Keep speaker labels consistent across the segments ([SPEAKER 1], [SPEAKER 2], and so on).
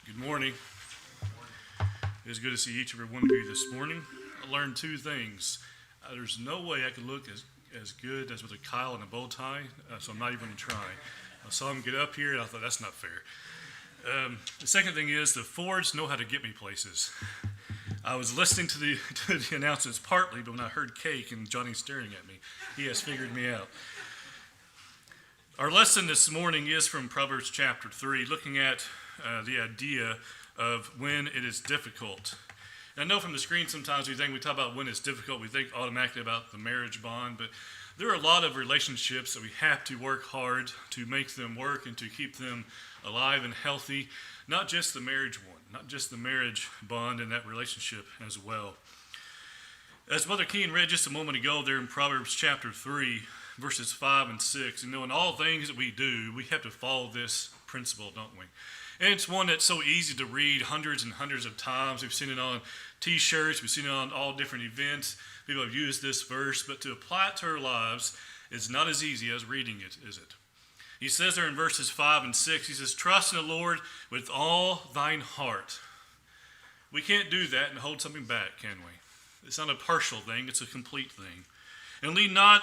[SPEAKER 1] Good morning. It's good to see each and every one of you this morning. I learned two things. There's no way I could look as good as with a Kyle and a bow tie, so I'm not even going to try. I saw him get up here, and I thought, that's not fair. The second thing is the Fords know how to get me places. I was listening to the announcements partly, but when I heard cake and Johnny staring at me, he has figured me out. Our lesson this morning is from Proverbs chapter 3, looking at the idea of when it is difficult. And I know from the screen sometimes we talk about when it's difficult, we think automatically about the marriage bond, but there are a lot of relationships that we have to work hard to make them work and to keep them alive and healthy, not just the marriage one, not just the marriage bond in that relationship as well. As Brother Keene read just a moment ago there in Proverbs chapter 3, verses 5 and 6, in all things that we do, we have to follow this principle, don't we? And it's one that's so easy to read hundreds and hundreds of times. We've seen it on t-shirts, we've seen it on all different events. People have used this verse, but to apply it to our lives is not as easy as reading it, is it? He says there in verses 5 and 6, he says, trust in the Lord with all thine heart. We can't do that and hold something back, can we? It's not a partial thing, it's a complete thing. And lean not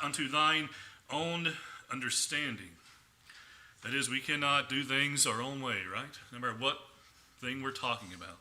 [SPEAKER 1] unto thine own understanding. That is, we cannot do things our own way, right? No matter what thing we're talking about.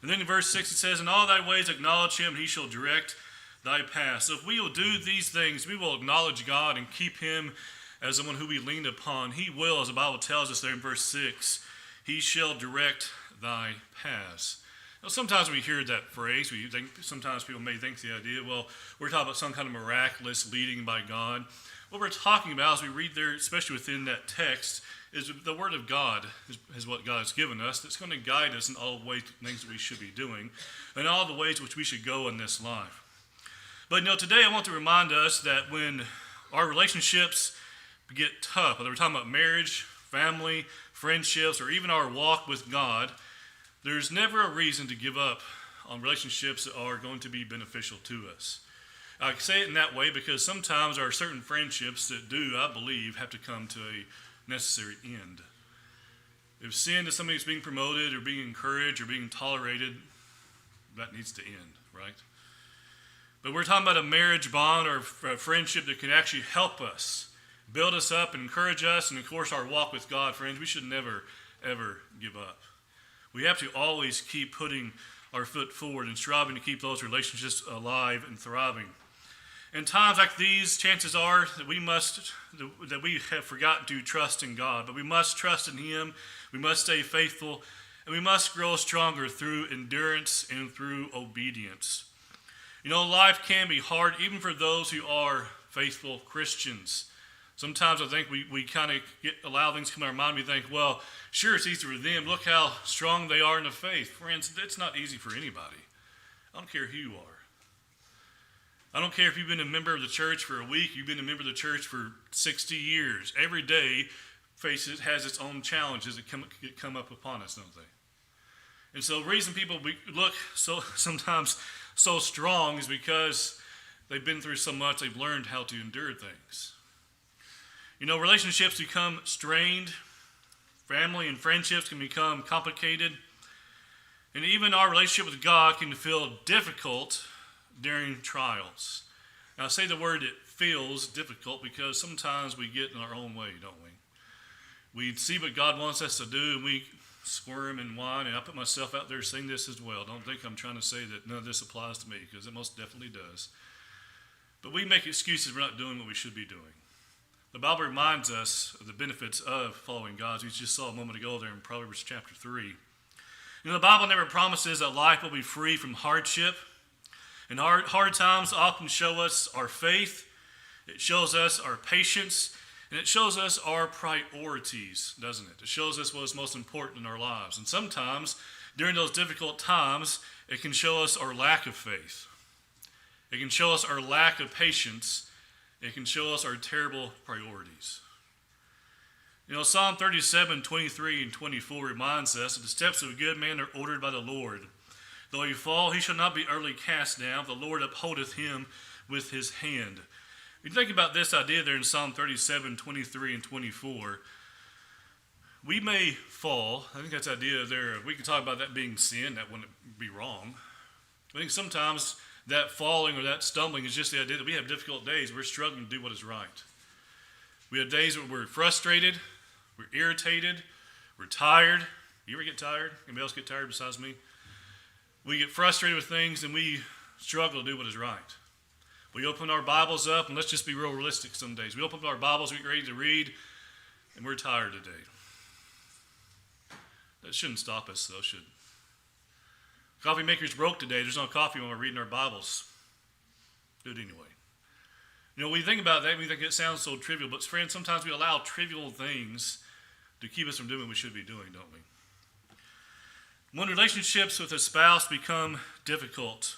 [SPEAKER 1] And then in verse 6 it says, in all thy ways acknowledge him, and he shall direct thy path. So if we will do these things, we will acknowledge God and keep him as the one who we lean upon. He will, as the Bible tells us there in verse 6, he shall direct thy paths. Now, sometimes we hear that phrase, sometimes people may think the idea, well, we're talking about some kind of miraculous leading by God. What we're talking about as we read there, especially within that text, is the Word of God is what God has given us that's going to guide us in all the ways, things that we should be doing, and all the ways which we should go in this life. But today I want to remind us that when our relationships get tough, whether we're talking about marriage, family, friendships, or even our walk with God, there's never a reason to give up on relationships that are going to be beneficial to us. I say it in that way because sometimes there are certain friendships that do, I believe, have to come to a necessary end. If sin is something that's being promoted or being encouraged or being tolerated, that needs to end, right? But we're talking about a marriage bond or a friendship that can actually help us, build us up and encourage us, and of course our walk with God, friends, we should never, ever give up. We have to always keep putting our foot forward and striving to keep those relationships alive and thriving. In times like these, chances are that we have forgotten to trust in God, but we must trust in him, we must stay faithful, and we must grow stronger through endurance and through obedience. Life can be hard even for those who are faithful Christians. Sometimes I think we kind of allow things to come to our mind. We think, well, sure, it's easy for them. Look how strong they are in the faith. Friends, it's not easy for anybody. I don't care who you are. I don't care if you've been a member of the church for a week, you've been a member of the church for 60 years. Every day has its own challenges that come up upon us, don't they? And so the reason people look sometimes so strong is because they've been through so much, they've learned how to endure things. Relationships become strained. Family and friendships can become complicated. And even our relationship with God can feel difficult during trials. Now, I say the word it feels difficult because sometimes we get in our own way, don't we? We see what God wants us to do and we squirm and whine, and I put myself out there saying this as well. Don't think I'm trying to say that none of this applies to me, because it most definitely does. But we make excuses we're not doing what we should be doing. The Bible reminds us of the benefits of following God, as we just saw a moment ago there in Proverbs chapter 3. The Bible never promises that life will be free from hardship. And hard times often show us our faith, it shows us our patience, and it shows us our priorities, doesn't it? It shows us what is most important in our lives. And sometimes, during those difficult times, it can show us our lack of faith. It can show us our lack of patience. It can show us our terrible priorities. Psalm 37, 23 and 24 reminds us that the steps of a good man are ordered by the Lord. Though he fall, he shall not be utterly cast down. The Lord upholdeth him with his hand. If you think about this idea there in Psalm 37, 23 and 24, We may fall. I think that's the idea there. We can talk about that being sin. That wouldn't be wrong. I think sometimes that falling or that stumbling is just the idea that we have difficult days. We're struggling to do what is right. We have days where we're frustrated, we're irritated, we're tired. You ever get tired? Anybody else get tired besides me? We get frustrated with things and we struggle to do what is right. We open our Bibles up, and let's just be real realistic some days. We open up our Bibles, we get ready to read, and we're tired today. That shouldn't stop us, though, should it? Coffee maker's broke today. There's no coffee when we're reading our Bibles. Do it anyway. When we think about that, we think it sounds so trivial, but friends, sometimes we allow trivial things to keep us from doing what we should be doing, don't we? When relationships with a spouse become difficult,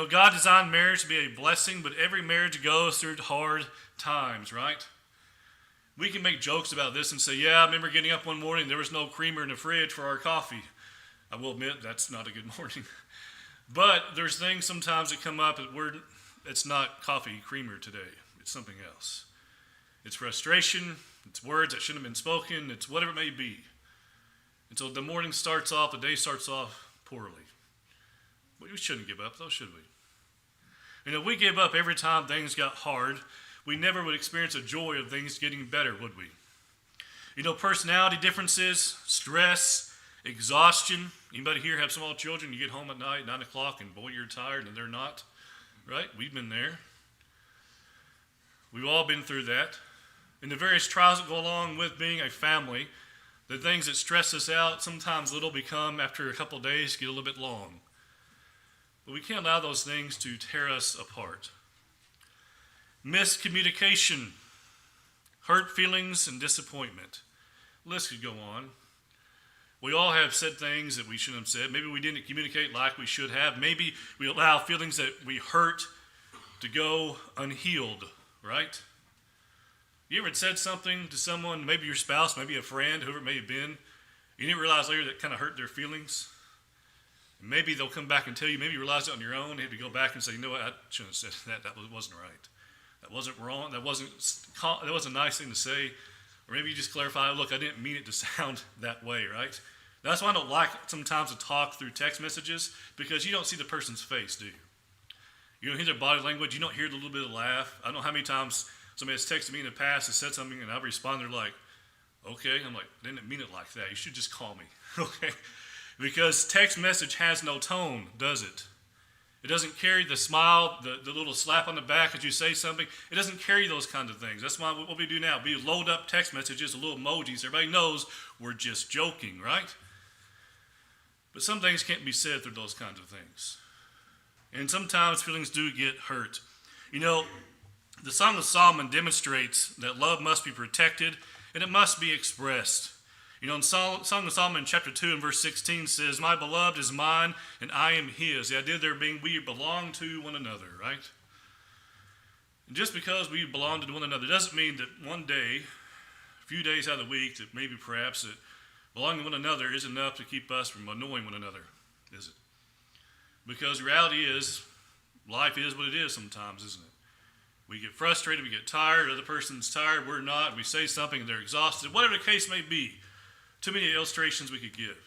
[SPEAKER 1] God designed marriage to be a blessing, but every marriage goes through hard times, right? We can make jokes about this and say, yeah, I remember getting up one morning, there was no creamer in the fridge for our coffee. I will admit that's not a good morning. But there's things sometimes that come up that it's not coffee creamer today. It's something else. It's frustration. It's words that shouldn't have been spoken. It's whatever it may be. And so the morning starts off, the day starts off poorly. But we shouldn't give up, though, should we? If we give up every time things got hard, we never would experience the joy of things getting better, would we? Personality differences, stress, exhaustion. Anybody here have small children? You get home at night, 9 o'clock, and boy, you're tired, and they're not. Right? We've been there. We've all been through that. And the various trials that go along with being a family, the things that stress us out, sometimes little become, after a couple of days, get a little bit long. But we can't allow those things to tear us apart. Miscommunication, hurt feelings, and disappointment. The list could go on. We all have said things that we shouldn't have said. Maybe we didn't communicate like we should have. Maybe we allow feelings that we hurt to go unhealed, right? You ever said something to someone, maybe your spouse, maybe a friend, whoever it may have been, you didn't realize later that kind of hurt their feelings? Maybe they'll come back and tell you, maybe you realized it on your own, you have to go back and say, you know what, I shouldn't have said that, that wasn't right. That wasn't wrong, that wasn't a nice thing to say. Or maybe you just clarify, look, I didn't mean it to sound that way, right? That's why I don't like sometimes to talk through text messages, because you don't see the person's face, do you? You don't hear their body language, you don't hear the little bit of laugh. I don't know how many times somebody has texted me in the past and said something and I've responded like, okay. I'm like, I didn't mean it like that. You should just call me, okay? Because text message has no tone, does it? It doesn't carry the smile, the little slap on the back as you say something. It doesn't carry those kinds of things. That's why what we do now, we load up text messages, little emojis. Everybody knows we're just joking, right? But some things can't be said through those kinds of things. And sometimes feelings do get hurt. The Song of Solomon demonstrates that love must be protected and it must be expressed. In Song of Solomon chapter 2 and verse 16 says, my beloved is mine and I am his. The idea there being we belong to one another, right? And just because we belong to one another doesn't mean that one day, a few days out of the week, that maybe perhaps that belonging to one another is enough to keep us from annoying one another, is it? Because the reality is, life is what it is sometimes, isn't it? We get frustrated, we get tired, the other person's tired, we're not, we say something and they're exhausted, whatever the case may be. Too many illustrations we could give.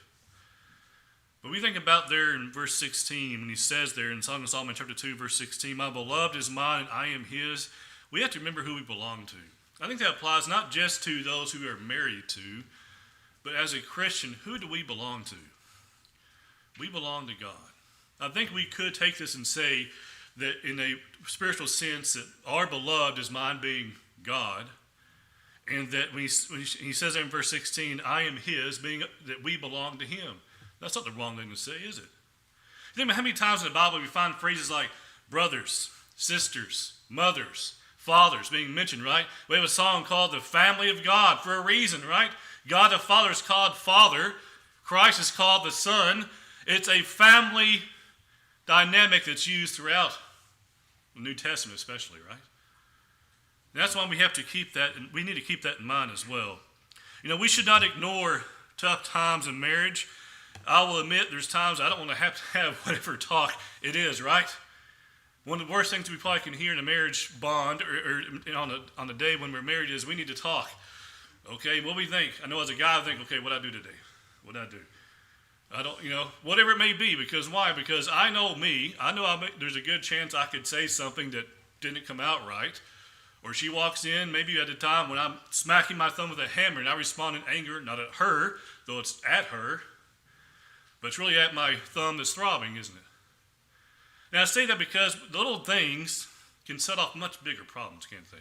[SPEAKER 1] But we think about there in verse 16, when he says there in Song of Solomon chapter 2, verse 16, my beloved is mine and I am his. We have to remember who we belong to. I think that applies not just to those who are married to, but as a Christian, who do we belong to? We belong to God. I think we could take this and say that in a spiritual sense that our beloved is mine being God, and that when he says that in verse 16, I am his, being that we belong to him. That's not the wrong thing to say, is it? Think about how many times in the Bible we find phrases like brothers, sisters, mothers, fathers being mentioned, right? We have a song called The Family of God for a reason, right? God the Father is called Father. Christ is called the Son. It's a family dynamic that's used throughout the New Testament especially, right? And that's why we have to keep that, and we need to keep that in mind as well. We should not ignore tough times in marriage. I will admit there's times I don't want to have whatever talk it is, right? One of the worst things we probably can hear in a marriage bond or on the day when we're married is we need to talk. Okay, what do we think? I know as a guy, I think, okay, what did I do today? What did I do? I don't, whatever it may be. Because why? Because I know me. I know there's a good chance I could say something that didn't come out right. Or she walks in, maybe at a time when I'm smacking my thumb with a hammer and I respond in anger, not at her, though it's at her, but it's really at my thumb that's throbbing, isn't it? Now I say that because little things can set off much bigger problems, can't they?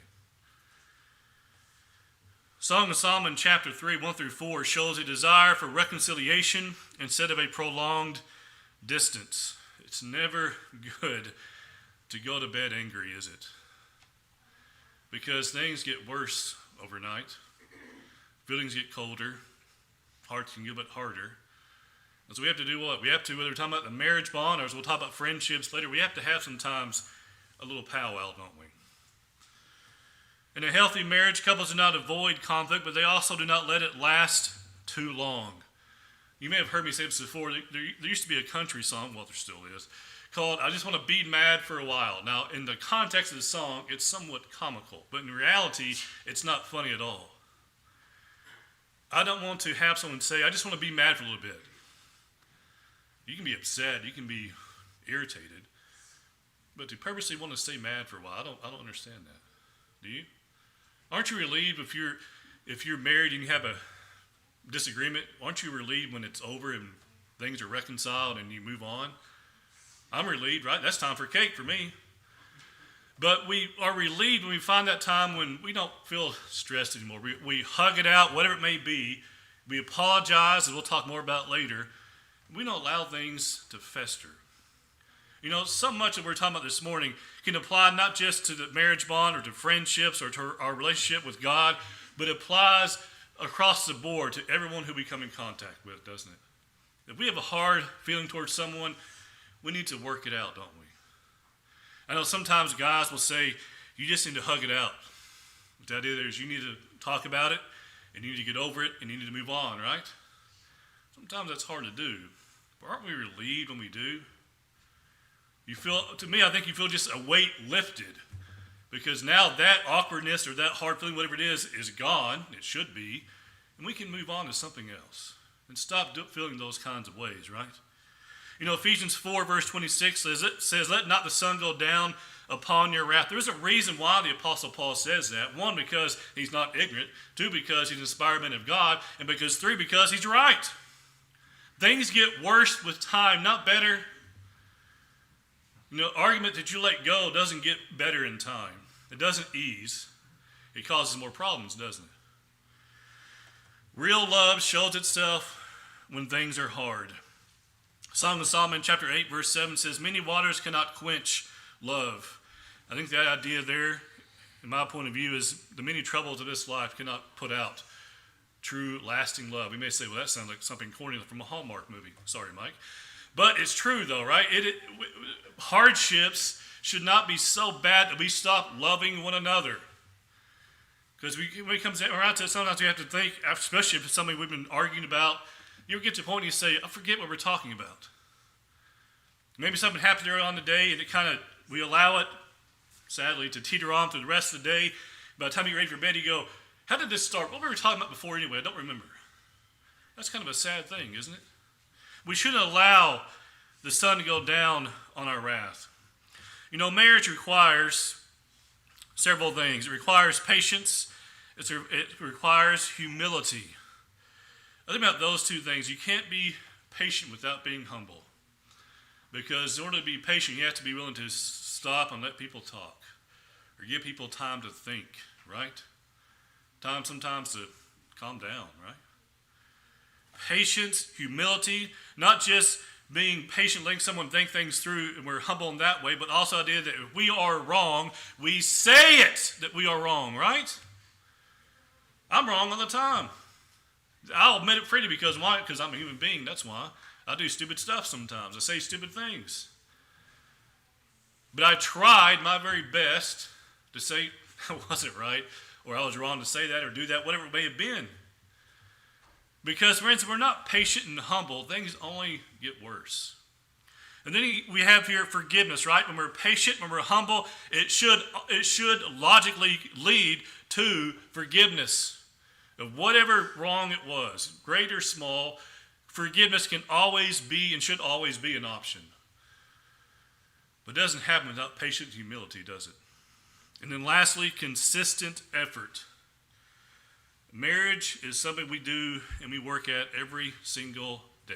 [SPEAKER 1] Song of Solomon chapter 3, 1 through 4 shows a desire for reconciliation instead of a prolonged distance. It's never good to go to bed angry, is it? Because things get worse overnight. Feelings get colder. Hearts can get a bit harder. And so we have to do what? We have to, whether we're talking about the marriage bond or as we'll talk about friendships later, we have to have sometimes a little powwow, don't we? In a healthy marriage, couples do not avoid conflict, but they also do not let it last too long. You may have heard me say this before. There used to be a country song, well, there still is, called I Just Want to Be Mad for a While. Now, in the context of the song, it's somewhat comical, but in reality, it's not funny at all. I don't want to have someone say, I just want to be mad for a little bit. You can be upset, you can be irritated, but to purposely want to stay mad for a while, I don't understand that. Do you? Aren't you relieved if you're married and you have a disagreement? Aren't you relieved when it's over and things are reconciled and you move on? I'm relieved, right? That's time for cake for me. But we are relieved when we find that time when we don't feel stressed anymore. We hug it out, whatever it may be. We apologize, as we'll talk more about later. We don't allow things to fester. So much that we're talking about this morning can apply not just to the marriage bond or to friendships or to our relationship with God, but it applies across the board to everyone who we come in contact with, doesn't it? If we have a hard feeling towards someone, we need to work it out, don't we? I know sometimes guys will say, you just need to hug it out. What that is, you need to talk about it, and you need to get over it, and you need to move on, right? Sometimes that's hard to do, but aren't we relieved when we do? I think you feel just a weight lifted, because now that awkwardness or that hard feeling, whatever it is gone. It should be, and we can move on to something else and stop feeling those kinds of ways, right? Ephesians 4 verse 26 says, let not the sun go down upon your wrath. There's a reason why the Apostle Paul says that. 1, because he's not ignorant. 2, because he's an inspired man of God. And 3, because he's right. Things get worse with time, not better. Argument that you let go doesn't get better in time. It doesn't ease. It causes more problems, doesn't it? Real love shows itself when things are hard. Song of Solomon chapter 8 verse 7 says, many waters cannot quench love. I think that idea there, in my point of view, is the many troubles of this life cannot put out true, lasting love. We may say, well, that sounds like something corny from a Hallmark movie. Sorry, Mike. But it's true, though, right? Hardships should not be so bad that we stop loving one another. Because when it comes around to it, sometimes we have to think, especially if it's something we've been arguing about, you get to a point and you say, I forget what we're talking about. Maybe something happened early on the day, and we allow it, sadly, to teeter on through the rest of the day. By the time you get ready for bed, you go, how did this start? What were we talking about before anyway? I don't remember. That's kind of a sad thing, isn't it? We shouldn't allow the sun to go down on our wrath. Marriage requires several things. It requires patience. It requires humility. I think about those two things. You can't be patient without being humble. Because in order to be patient, you have to be willing to stop and let people talk. Or give people time to think, right? Time sometimes to calm down, right? Patience, humility, not just being patient, letting someone think things through, and we're humble in that way, but also the idea that if we are wrong, we say it that we are wrong, right? I'm wrong all the time. I'll admit it freely because why? Because I'm a human being, that's why. I do stupid stuff sometimes. I say stupid things. But I tried my very best to say I wasn't right, or I was wrong to say that or do that, whatever it may have been. Because, friends, if we're not patient and humble, things only get worse. And then we have here forgiveness, right? When we're patient, when we're humble, it should logically lead to forgiveness. of whatever wrong it was, great or small. Forgiveness can always be and should always be an option. But it doesn't happen without patient humility, does it? And then lastly, consistent effort. Marriage is something we do and we work at every single day.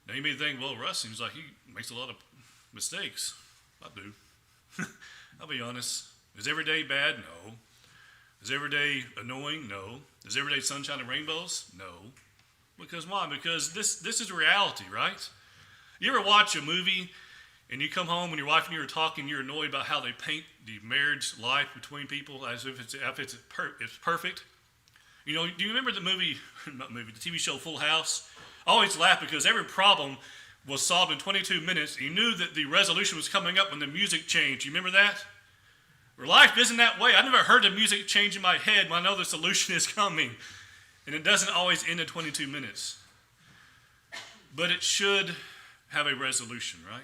[SPEAKER 1] Now you may think, well, Russ seems like he makes a lot of mistakes. I do. I'll be honest. Is every day bad? No. Is every day annoying? No. Is every day sunshine and rainbows? No. Because why? Because this is reality, right? You ever watch a movie and you come home and your wife and you are talking, you're annoyed about how they paint the marriage life between people as if it's perfect? You know, do you remember the the TV show Full House? I always laugh because every problem was solved in 22 minutes. You knew that the resolution was coming up when the music changed. You remember that? Or life isn't that way. I never heard the music change in my head when I know the solution is coming. And it doesn't always end in 22 minutes. But it should have a resolution, right?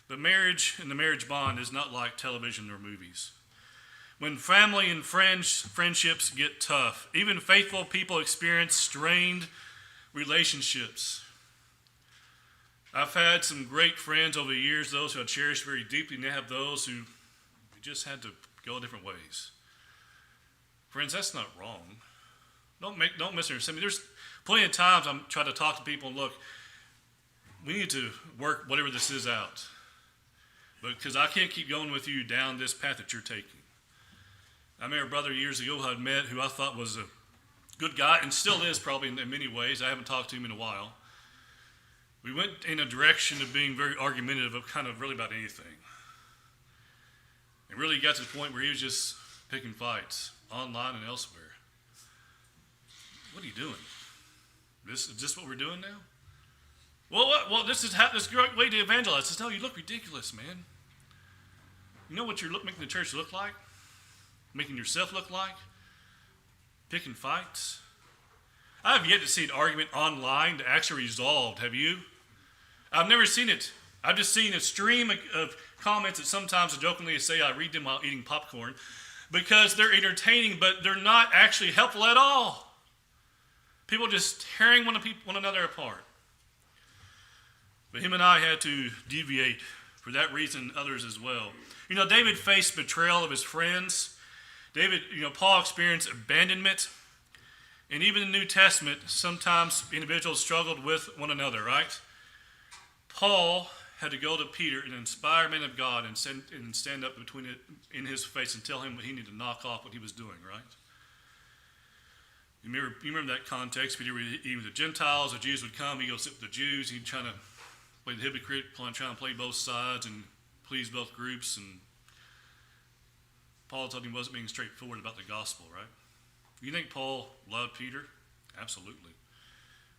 [SPEAKER 1] But marriage and the marriage bond is not like television or movies. When family and friendships get tough, even faithful people experience strained relationships. I've had some great friends over the years, those who I cherish very deeply, and I have those who just had to go different ways. Friends, that's not wrong. Don't misunderstand me. There's plenty of times I'm trying to talk to people and look, we need to work whatever this is out. Because I can't keep going with you down this path that you're taking. I remember a brother years ago who I'd met who I thought was a good guy, and still is probably in many ways. I haven't talked to him in a while. We went in a direction of being very argumentative of kind of really about anything. It really got to the point where he was just picking fights online and elsewhere. What are you doing? Is this what we're doing now? Well, this is this great way to evangelize. I says, no, you look ridiculous, man. You know what you're making the church look like? Making yourself look like? Picking fights? I have yet to see an argument online that actually resolved. Have you? I've never seen it. I've just seen a stream of comments that sometimes I jokingly say I read them while eating popcorn because they're entertaining, but they're not actually helpful at all. People just tearing one another apart. But him and I had to deviate for that reason, others as well. You know, David faced betrayal of his friends. Paul experienced abandonment. And even in the New Testament, sometimes individuals struggled with one another, right? Paul had to go to Peter, an inspired man of God, and stand up in his face and tell him what he needed to knock off what he was doing, right? You remember that context. Peter would eat with the Gentiles, the Jews would come, he'd go sit with the Jews, he'd try to play the hypocrite, trying to play both sides and please both groups. And Paul told him he wasn't being straightforward about the gospel, right? You think Paul loved Peter? Absolutely.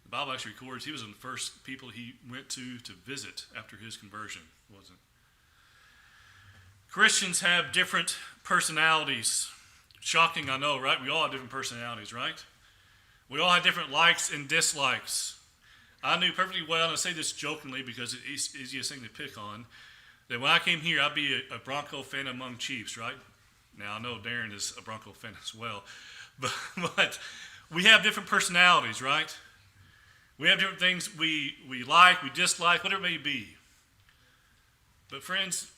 [SPEAKER 1] The Bible actually records he was one of the first people he went to visit after his conversion, wasn't it? Christians have different personalities. Shocking, I know, right? We all have different personalities, right? We all have different likes and dislikes. I knew perfectly well, and I say this jokingly because it's the easiest thing to pick on, that when I came here, I'd be a Bronco fan among Chiefs, right? Now, I know Darren is a Bronco fan as well. But we have different personalities, right? We have different things we like, we dislike, whatever it may be. But friends,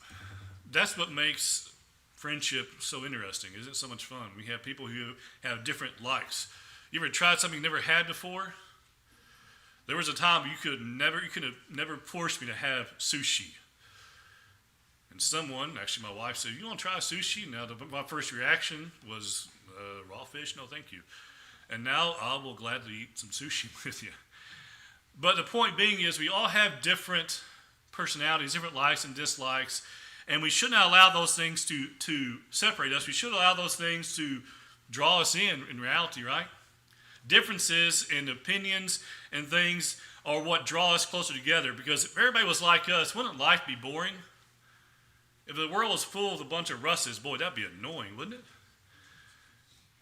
[SPEAKER 1] that's what makes friendship so interesting. Isn't it so much fun? We have people who have different likes. You ever tried something you never had before? There was a time you could have never forced me to have sushi. And someone, actually my wife, said, "You want to try sushi?" Now, my first reaction was, raw fish? No, thank you. And now I will gladly eat some sushi with you. But the point being is we all have different personalities, different likes and dislikes, and we should not allow those things to separate us. We should allow those things to draw us in reality, right? Differences in opinions and things are what draw us closer together, because if everybody was like us, wouldn't life be boring? If the world was full of a bunch of Russes, boy, that'd be annoying, wouldn't it?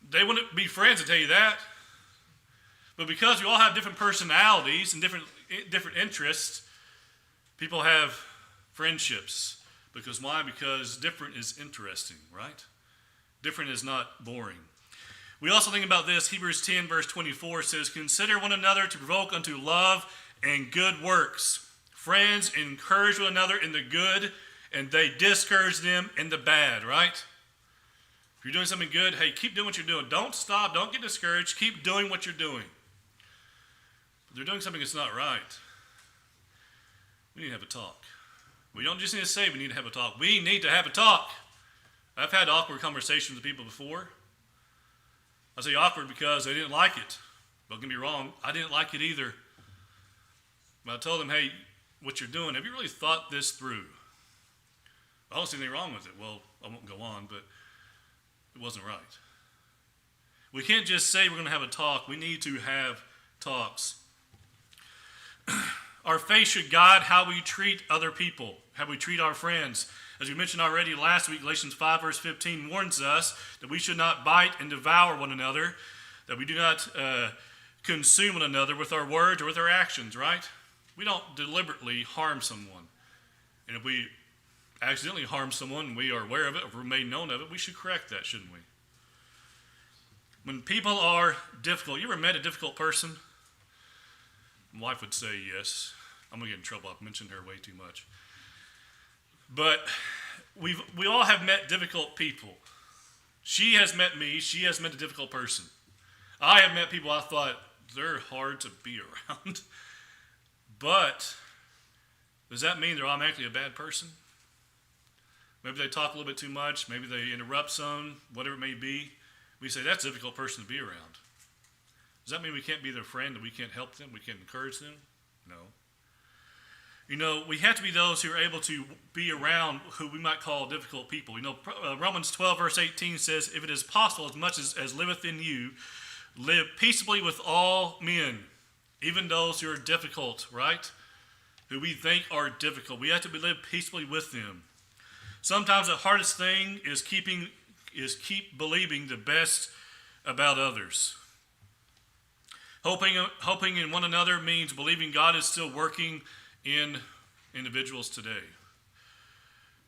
[SPEAKER 1] They wouldn't be friends, to tell you that. But because we all have different personalities and different interests, people have friendships. Because why? Because different is interesting, right? Different is not boring. We also think about this. Hebrews 10 verse 24 says, consider one another to provoke unto love and good works. Friends, encourage one another in the good, and they discourage them in the bad, right? If you're doing something good, hey, keep doing what you're doing. Don't stop. Don't get discouraged. Keep doing what you're doing. If they're doing something that's not right, we need to have a talk. We don't just need to say we need to have a talk. We need to have a talk. I've had awkward conversations with people before. I say awkward because they didn't like it. Don't get me wrong, I didn't like it either. But I told them, hey, what you're doing, have you really thought this through? I don't see anything wrong with it. Well, I won't go on, but it wasn't right. We can't just say we're going to have a talk. We need to have talks. Our faith should guide how we treat other people, how we treat our friends. As we mentioned already last week, Galatians 5 verse 15 warns us that we should not bite and devour one another, that we do not consume one another with our words or with our actions, right? We don't deliberately harm someone. And if we accidentally harm someone and we are aware of it, or we're made known of it, we should correct that, shouldn't we? When people are difficult, you ever met a difficult person? My wife would say yes. I'm going to get in trouble. I've mentioned her way too much. But we all have met difficult people. She has met me. She has met a difficult person. I have met people I thought, they're hard to be around. But does that mean they're automatically a bad person? Maybe they talk a little bit too much. Maybe they interrupt some, whatever it may be. We say, that's a difficult person to be around. Does that mean we can't be their friend, that we can't help them, we can't encourage them? No. You know, we have to be those who are able to be around who we might call difficult people. You know, Romans 12 verse 18 says, if it is possible, as much as liveth in you, live peaceably with all men, even those who are difficult, right? Who we think are difficult. We have to live peaceably with them. Sometimes the hardest thing is keep believing the best about others. Hoping in one another means believing God is still working in individuals today.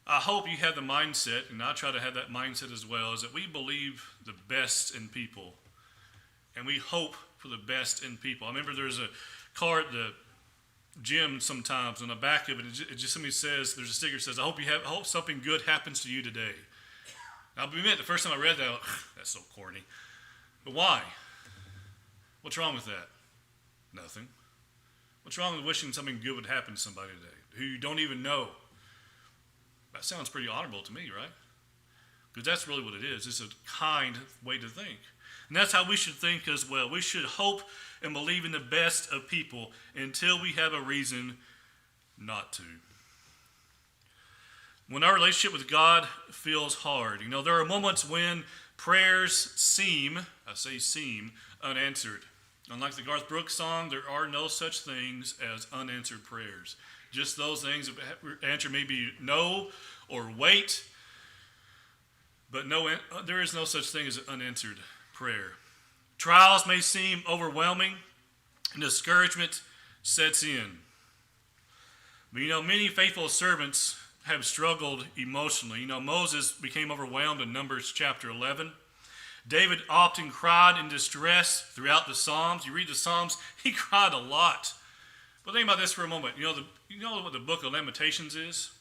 [SPEAKER 1] I hope you have the mindset, and I try to have that mindset as well, is that we believe the best in people, and we hope for the best in people. I remember there's a car at the gym sometimes, on the back of it, it just somebody says, there's a sticker that says, I hope something good happens to you today. I'll admit, the first time I read that, that's so corny. But why? What's wrong with that? Nothing. What's wrong with wishing something good would happen to somebody today who you don't even know? That sounds pretty honorable to me, right? Because that's really what it is. It's a kind way to think. And that's how we should think as well. We should hope and believe in the best of people until we have a reason not to. When our relationship with God feels hard, you know, there are moments when prayers seem unanswered. Unlike the Garth Brooks song, there are no such things as unanswered prayers. Just those things that answer maybe no or wait, but there is no such thing as an unanswered prayer. Trials may seem overwhelming, and discouragement sets in. But you know, many faithful servants have struggled emotionally. You know, Moses became overwhelmed in Numbers chapter 11. David often cried in distress throughout the Psalms. You read the Psalms, he cried a lot. But think about this for a moment. You know what the book of Lamentations is?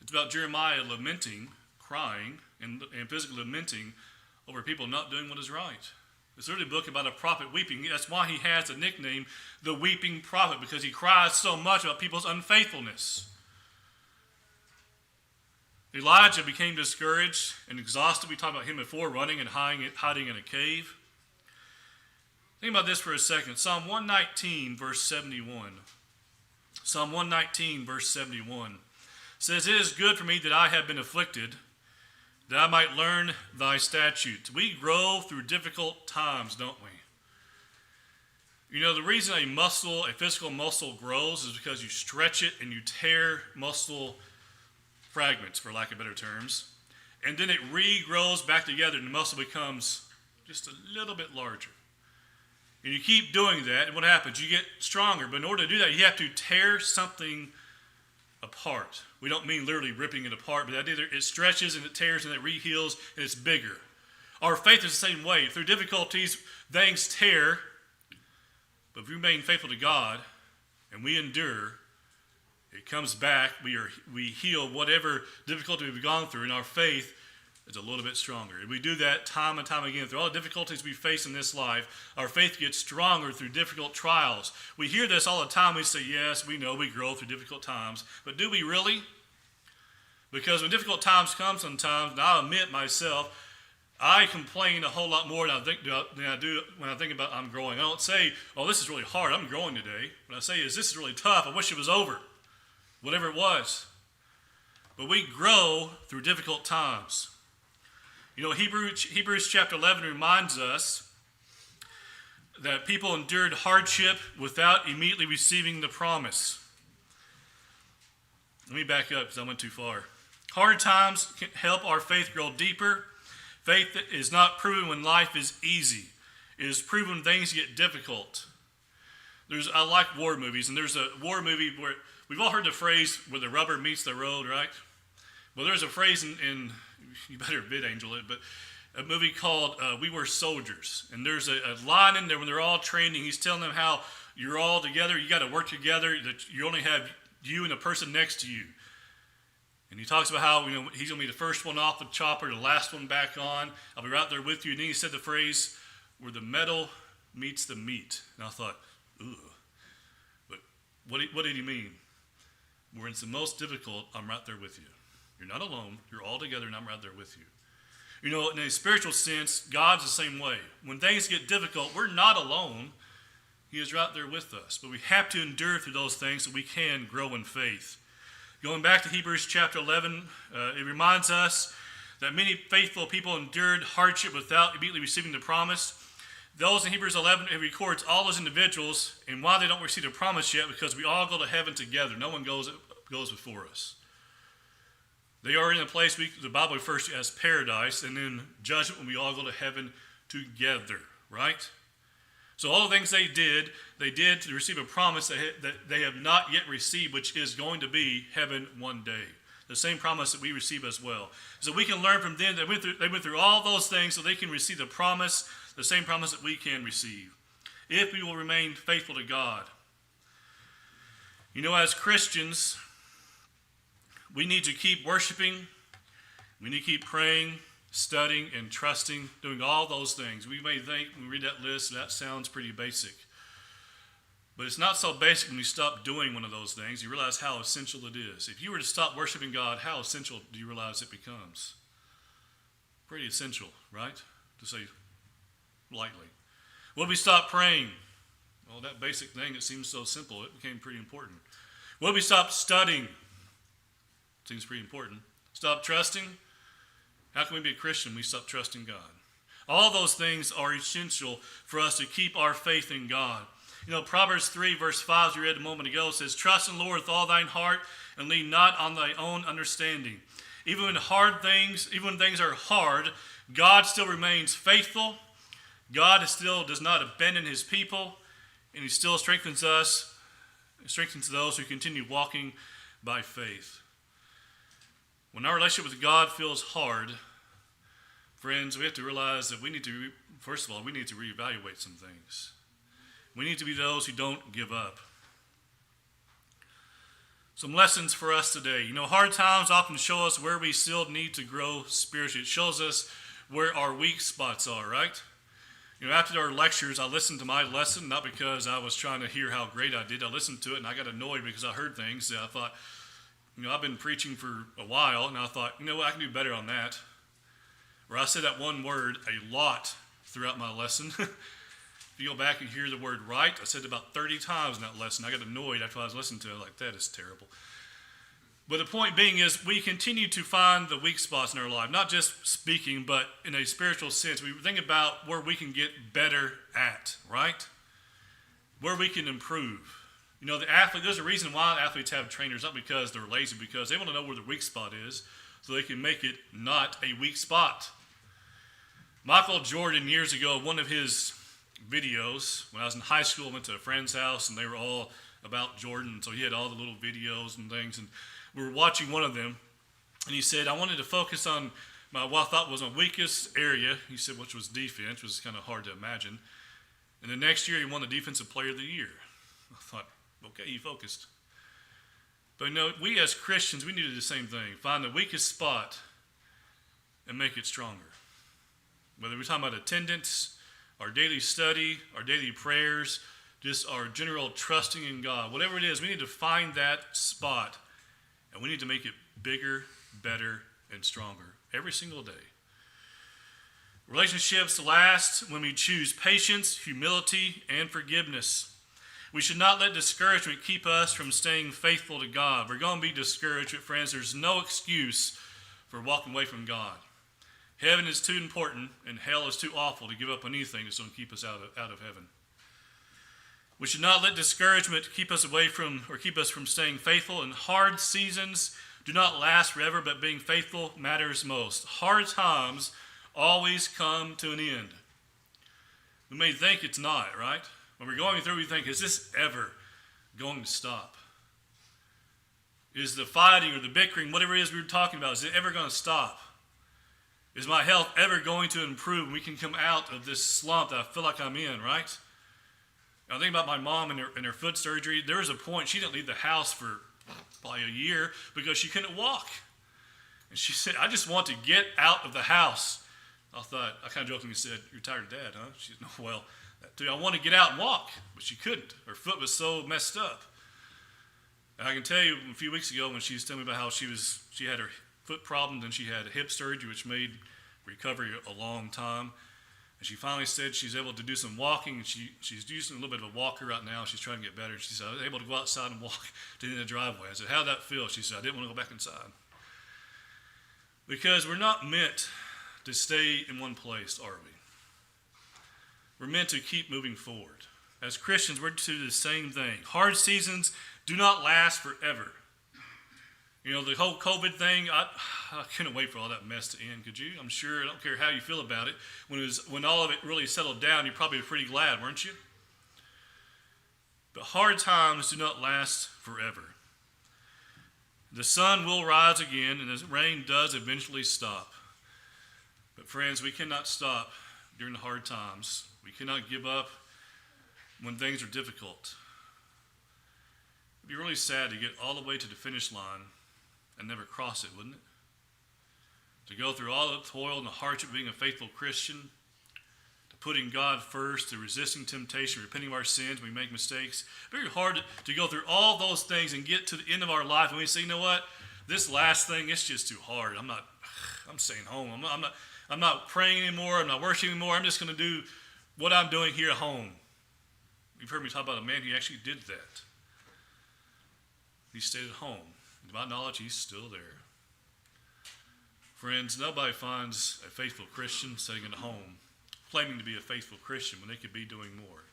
[SPEAKER 1] It's about Jeremiah lamenting, crying, and physically lamenting over people not doing what is right. It's really a book about a prophet weeping. That's why he has the nickname, the weeping prophet, because he cries so much about people's unfaithfulness. Elijah became discouraged and exhausted. We talked about him before, running and hiding in a cave. Think about this for a second. Psalm 119, verse 71. Psalm 119, verse 71 says, it is good for me that I have been afflicted, that I might learn thy statutes. We grow through difficult times, don't we? You know, the reason a physical muscle grows is because you stretch it and you tear muscle fragments, for lack of better terms, and then it regrows back together and the muscle becomes just a little bit larger. And you keep doing that, and what happens? You get stronger, but in order to do that, you have to tear something apart. We don't mean literally ripping it apart, but that either it stretches and it tears and it reheals and it's bigger. Our faith is the same way. Through difficulties, things tear. But if we remain faithful to God and we endure, it comes back. We heal whatever difficulty we've gone through, and our faith is a little bit stronger. If we do that time and time again, through all the difficulties we face in this life, our faith gets stronger through difficult trials. We hear this all the time. We say, yes, we know we grow through difficult times. But do we really? Because when difficult times come sometimes, and I'll admit myself, I complain a whole lot more than I do when I think about I'm growing. I don't say, oh, this is really hard. I'm growing today. What I say is, this is really tough. I wish it was over. Whatever it was. But we grow through difficult times. You know, Hebrews chapter 11 reminds us that people endured hardship without immediately receiving the promise. Let me back up because I went too far. Hard times can help our faith grow deeper. Faith is not proven when life is easy. It is proven when things get difficult. I like war movies, and there's a war movie where we've all heard the phrase where the rubber meets the road, right? Well, there's a phrase in you better bid angel it, but a movie called We Were Soldiers. And there's a line in there when they're all training. He's telling them how you're all together, you got to work together, that you only have you and the person next to you. And he talks about how he's going to be the first one off the chopper, the last one back on. I'll be right there with you. And then he said the phrase, where the metal meets the meat. And I thought, ooh. But what did he mean? Where it's the most difficult, I'm right there with you. You're not alone. You're all together, and I'm right there with you. You know, in a spiritual sense, God's the same way. When things get difficult, we're not alone. He is right there with us. But we have to endure through those things so we can grow in faith. Going back to Hebrews chapter 11, it reminds us that many faithful people endured hardship without immediately receiving the promise. Those in Hebrews 11, it records all those individuals and why they don't receive the promise yet, because we all go to heaven together. No one goes before us. They are in a place the Bible refers to as paradise, and in judgment when we all go to heaven together, right? So all the things they did to receive a promise that they have not yet received, which is going to be heaven one day. The same promise that we receive as well. So we can learn from them. They went through all those things so they can receive the promise, the same promise that we can receive, if we will remain faithful to God. You know, as Christians, we need to keep worshiping. We need to keep praying, studying, and trusting, doing all those things. We may think, when we read that list, that sounds pretty basic. But it's not so basic when you stop doing one of those things. You realize how essential it is. If you were to stop worshiping God, how essential do you realize it becomes? Pretty essential, right? To say lightly. What if we stop praying? Well, that basic thing that seems so simple, it became pretty important. What if we stop studying? Seems pretty important. Stop trusting. How can we be a Christian when we stop trusting God? All those things are essential for us to keep our faith in God. You know, Proverbs 3 verse 5, as we read a moment ago, says, trust in the Lord with all thine heart and lean not on thy own understanding. Even when things are hard, God still remains faithful. God still does not abandon his people, and he still strengthens us, strengthens those who continue walking by faith. When our relationship with God feels hard, friends, we have to realize that we need to reevaluate some things. We need to be those who don't give up. Some lessons for us today. You know, hard times often show us where we still need to grow spiritually. It shows us where our weak spots are, right? You know, after our lectures, I listened to my lesson, not because I was trying to hear how great I did. I listened to it and I got annoyed because I heard things that I thought, I've been preaching for a while, and I thought, I can do better on that. Or I said that one word a lot throughout my lesson. If you go back and hear the word right, I said it about 30 times in that lesson. I got annoyed after I was listening to it. Like, that is terrible. But the point being is we continue to find the weak spots in our life, not just speaking, but in a spiritual sense. We think about where we can get better at, right? Where we can improve. You know, the athlete, there's a reason why athletes have trainers, not because they're lazy, because they want to know where the weak spot is so they can make it not a weak spot. Michael Jordan, years ago, one of his videos, when I was in high school, I went to a friend's house, and they were all about Jordan, so he had all the little videos and things, and we were watching one of them, and he said, I wanted to focus on what I thought was my weakest area, he said, which was defense, which was kind of hard to imagine. And the next year, he won the Defensive Player of the Year. I thought, okay, he focused. But we as Christians, we need to do the same thing. Find the weakest spot and make it stronger. Whether we're talking about attendance, our daily study, our daily prayers, just our general trusting in God, whatever it is, we need to find that spot and we need to make it bigger, better, and stronger every single day. Relationships last when we choose patience, humility, and forgiveness. We should not let discouragement keep us from staying faithful to God. We're going to be discouraged, but friends, there's no excuse for walking away from God. Heaven is too important and hell is too awful to give up on anything that's going to keep us out of heaven. We should not let discouragement keep us away from or keep us from staying faithful. And hard seasons do not last forever, but being faithful matters most. Hard times always come to an end. We may think it's not, right? When we're going through, we think, is this ever going to stop? Is the fighting or the bickering, whatever it is we were talking about, is it ever going to stop? Is my health ever going to improve? We can come out of this slump that I feel like I'm in, right? I think about my mom and her foot surgery. There was a point she didn't leave the house for probably a year because she couldn't walk. And she said, I just want to get out of the house. I kind of jokingly said, you're tired of Dad, huh? She said, no, well, I want to get out and walk. But she couldn't. Her foot was so messed up. And I can tell you a few weeks ago when she was telling me about how she had her foot problem, then she had a hip surgery, which made recovery a long time. And she finally said she's able to do some walking, and she's using a little bit of a walker right now. She's trying to get better. She said, I was able to go outside and walk to the end of the driveway. I said, how'd that feel? She said, I didn't want to go back inside. Because we're not meant to stay in one place, are we? We're meant to keep moving forward. As Christians, we're to do the same thing. Hard seasons do not last forever. The whole COVID thing, I couldn't wait for all that mess to end, could you? I'm sure, I don't care how you feel about it. When all of it really settled down, you probably were pretty glad, weren't you? But hard times do not last forever. The sun will rise again, and the rain does eventually stop. But friends, we cannot stop during the hard times. We cannot give up when things are difficult. It'd be really sad to get all the way to the finish line and never cross it, wouldn't it? To go through all the toil and the hardship of being a faithful Christian, to putting God first, to resisting temptation, repenting of our sins when we make mistakes. Very hard to go through all those things and get to the end of our life and we say, you know what? This last thing, it's just too hard. I'm staying home. I'm not praying anymore. I'm not worshiping anymore. I'm just going to do what I'm doing here at home. You've heard me talk about a man who actually did that. He stayed at home. To my knowledge, he's still there. Friends, nobody finds a faithful Christian sitting at home, claiming to be a faithful Christian when they could be doing more.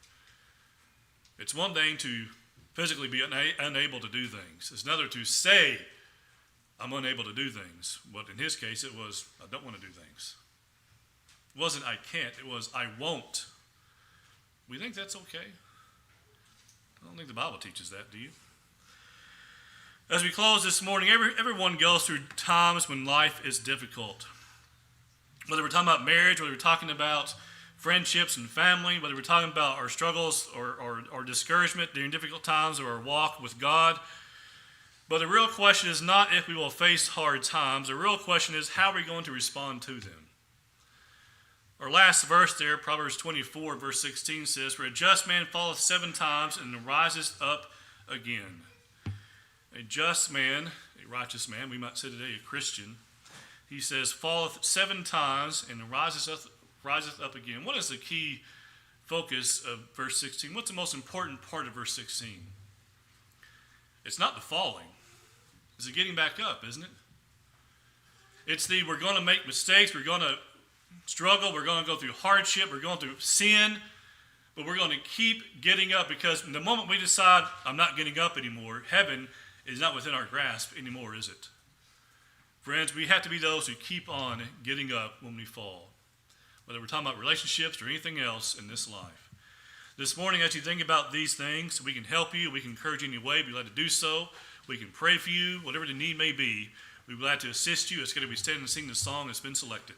[SPEAKER 1] It's one thing to physically be unable to do things. It's another to say, I'm unable to do things. But in his case, it was, I don't want to do things. It wasn't I can't, it was I won't. We think that's okay? I don't think the Bible teaches that, do you? As we close this morning, everyone goes through times when life is difficult. Whether we're talking about marriage, whether we're talking about friendships and family, whether we're talking about our struggles or discouragement during difficult times or our walk with God. But the real question is not if we will face hard times. The real question is how are we going to respond to them? Our last verse there, Proverbs 24, verse 16 says, For a just man falleth 7 times and rises up again. A just man, a righteous man, we might say today a Christian, he says, falleth 7 times and riseth up again. What is the key focus of verse 16? What's the most important part of verse 16? It's not the falling. It's the getting back up, isn't it? It's we're going to make mistakes, we're going to struggle, we're going to go through hardship, we're going through sin, but we're going to keep getting up because the moment we decide I'm not getting up anymore, heaven is not within our grasp anymore, is it? Friends, we have to be those who keep on getting up when we fall, whether we're talking about relationships or anything else in this life. This morning, as you think about these things, we can help you, we can encourage you in any way, be glad to do so. We can pray for you, whatever the need may be. We'd be glad to assist you. It's going to be standing and sing the song that's been selected.